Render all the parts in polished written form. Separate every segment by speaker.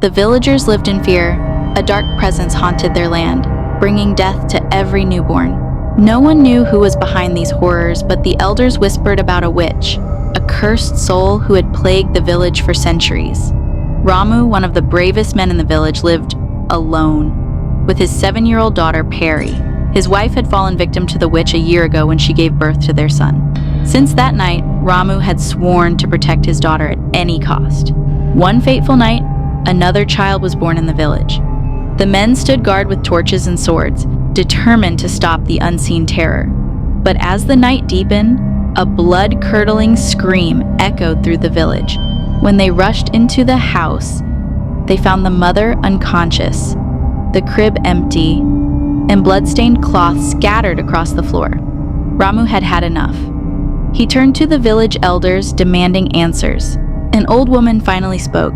Speaker 1: The villagers lived in fear. A dark presence haunted their land, bringing death to every newborn. No one knew who was behind these horrors, but the elders whispered about a witch, a cursed soul who had plagued the village for centuries. Ramu, one of the bravest men in the village, lived alone with his 7-year-old daughter, Perry. His wife had fallen victim to the witch a year ago when she gave birth to their son. Since that night, Ramu had sworn to protect his daughter at any cost. One fateful night, another child was born in the village. The men stood guard with torches and swords, determined to stop the unseen terror. But as the night deepened, a blood-curdling scream echoed through the village. When they rushed into the house, they found the mother unconscious, the crib empty, and blood-stained cloth scattered across the floor. Ramu had had enough. He turned to the village elders, demanding answers. An old woman finally spoke.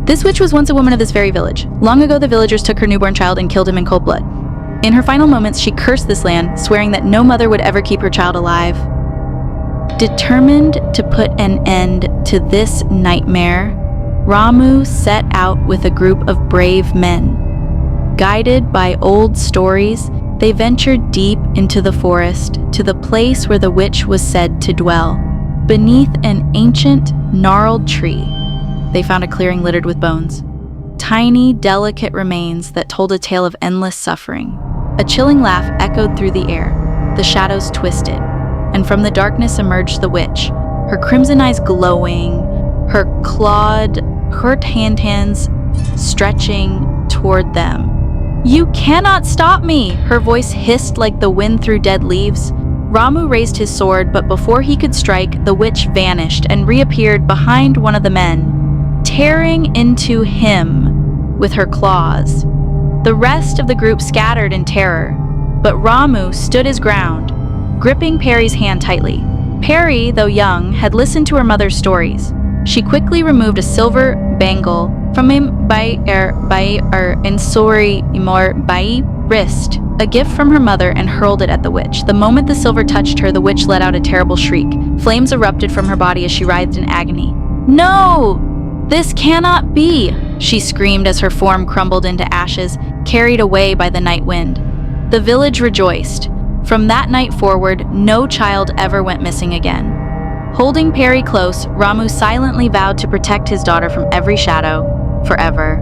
Speaker 1: This witch was once a woman of this very village. Long ago, the villagers took her newborn child and killed him in cold blood. In her final moments, she cursed this land, swearing that no mother would ever keep her child alive. Determined to put an end to this nightmare, Ramu set out with a group of brave men. Guided by old stories, they ventured deep into the forest to the place where the witch was said to dwell. Beneath an ancient, gnarled tree, they found a clearing littered with bones. Tiny, delicate remains that told a tale of endless suffering. A chilling laugh echoed through the air. The shadows twisted, and from the darkness emerged the witch, her crimson eyes glowing, her clawed, hurt hands stretching toward them. "You cannot stop me!" Her voice hissed like the wind through dead leaves. Ramu raised his sword, but before he could strike, the witch vanished and reappeared behind one of the men, tearing into him with her claws. The rest of the group scattered in terror, but Ramu stood his ground, gripping Perry's hand tightly. Perry, though young, had listened to her mother's stories. She quickly removed a silver bangle from him by wrist, a gift from her mother, and hurled it at the witch. The moment the silver touched her, the witch let out a terrible shriek. Flames erupted from her body as she writhed in agony. "No! This cannot be!" she screamed as her form crumbled into ashes, carried away by the night wind. The village rejoiced. From that night forward, no child ever went missing again. Holding Perry close, Ramu silently vowed to protect his daughter from every shadow, forever.